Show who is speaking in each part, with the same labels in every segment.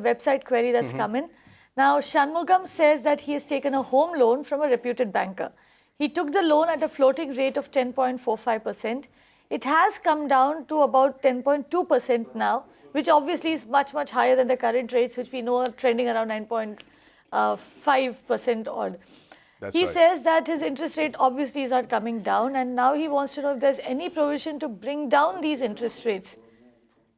Speaker 1: website query that's come in. Now, Shanmugam says that he has taken a home loan from a reputed banker. He took the loan at a floating rate of 10.45%. It has come down to about 10.2% now, which obviously is much, much higher than the current rates, which we know are trending around 9.5% odd. He says that his interest rate obviously is not coming down, and now he wants to know if there's any provision to bring down these interest rates.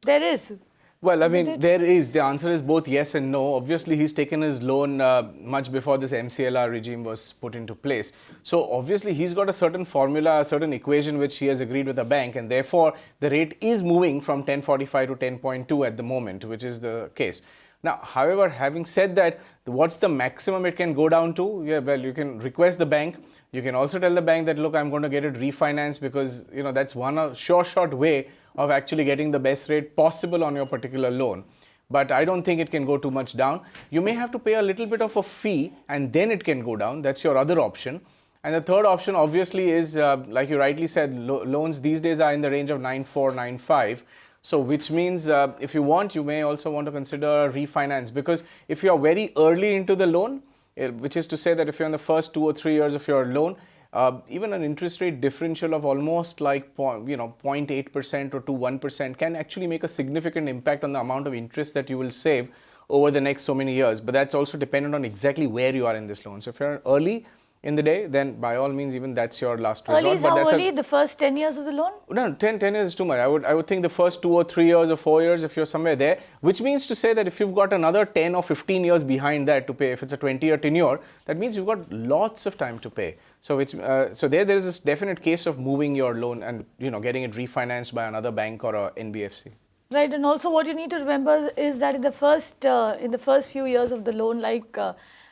Speaker 1: There is.
Speaker 2: Well, I mean, there is. The answer is both yes and no. Obviously, he's taken his loan much before this MCLR regime was put into place. So, obviously, he's got a certain formula, a certain equation which he has agreed with the bank, and therefore, the rate is moving from 10.45 to 10.2 at the moment, which is the case. Now, however, having said that, what's the maximum it can go down to? Yeah, well, you can request the bank. You can also tell the bank that, look, I'm going to get it refinanced, because, you know, that's one short way of actually getting the best rate possible on your particular loan. But I don't think it can go too much down. You may have to pay a little bit of a fee and then it can go down. That's your other option. And the third option obviously is, like you rightly said, loans these days are in the range of 9.4, 9.5. So which means if you want, you may also want to consider refinance, because if you are very early into the loan, which is to say that if you're in the first 2 or 3 years of your loan, even an interest rate differential of almost like 0.8% or to 1% can actually make a significant impact on the amount of interest that you will save over the next so many years. But that's also dependent on exactly where you are in this loan. So if you're early in the day, then by all means, even that's your last resort.
Speaker 1: Early is how early? The first 10 years of the loan?
Speaker 2: No, 10 years is too much. I would think the first 2 or 3 years or 4 years, if you're somewhere there, which means to say that if you've got another 10 or 15 years behind that to pay, if it's a 20-year tenure, that means you've got lots of time to pay. So there is this definite case of moving your loan and, you know, getting it refinanced by another bank or a NBFC.
Speaker 1: Right, and also what you need to remember is that in the first few years of the loan, like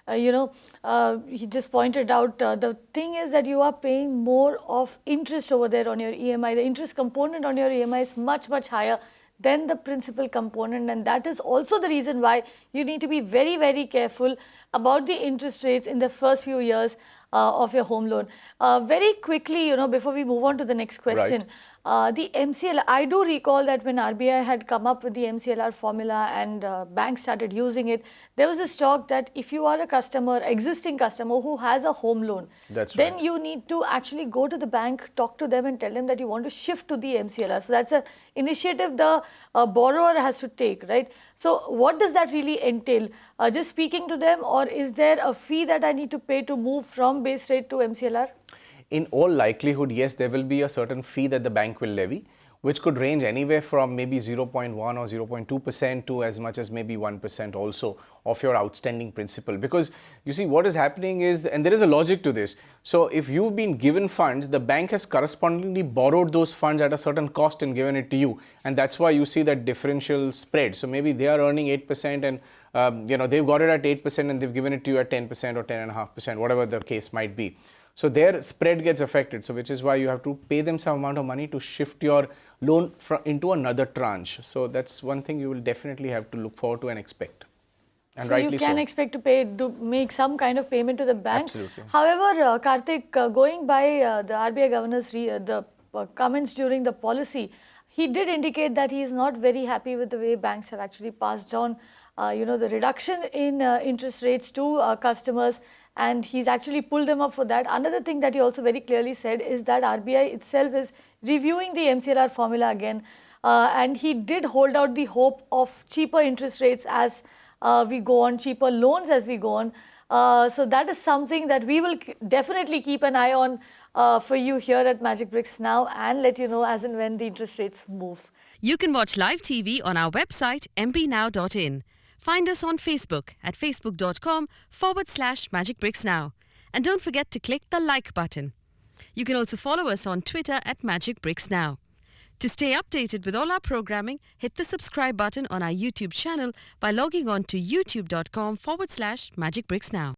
Speaker 1: he just pointed out, the thing is that you are paying more of interest over there on your EMI. The interest component on your EMI is much, much higher than the principal component, and that is also the reason why you need to be very, very careful about the interest rates in the first few years of your home loan. Very quickly, before we move on to the next question, the MCLR, I do recall that when RBI had come up with the MCLR formula and banks started using it, there was this talk that if you are a customer, existing customer who has a home loan, then you need to actually go to the bank, talk to them and tell them that you want to shift to the MCLR. So that's an initiative the borrower has to take, right? So what does that really entail? Just speaking to them, or is there a fee that I need to pay to move from base rate to MCLR?
Speaker 2: In all likelihood, yes, there will be a certain fee that the bank will levy, which could range anywhere from maybe 0.1 or 0.2% to as much as maybe 1% also of your outstanding principal. Because you see, what is happening is, and there is a logic to this. So if you've been given funds, the bank has correspondingly borrowed those funds at a certain cost and given it to you. And that's why you see that differential spread. So maybe they are earning 8% and they've got it at 8% and they've given it to you at 10% or 10.5%, whatever the case might be. So their spread gets affected, so which is why you have to pay them some amount of money to shift your loan into another tranche. So that's one thing you will definitely have to look forward to and expect. And
Speaker 1: so you can expect to make some kind of payment to the bank.
Speaker 2: Absolutely.
Speaker 1: However, Kartik, going by the RBI governor's comments during the policy, he did indicate that he is not very happy with the way banks have actually passed on the reduction in interest rates to customers, and he's actually pulled them up for that. Another thing that he also very clearly said is that RBI itself is reviewing the MCLR formula again, and he did hold out the hope of cheaper interest rates as we go on, cheaper loans as we go on. So that is something that we will definitely keep an eye on for you here at Magic Bricks Now, and let you know as and when the interest rates move.
Speaker 3: You can watch live TV on our website mpnow.in. Find us on Facebook at facebook.com/magicbricksnow. And don't forget to click the like button. You can also follow us on Twitter at Magic Bricks Now. To stay updated with all our programming, hit the subscribe button on our YouTube channel by logging on to youtube.com/magicbricksnow.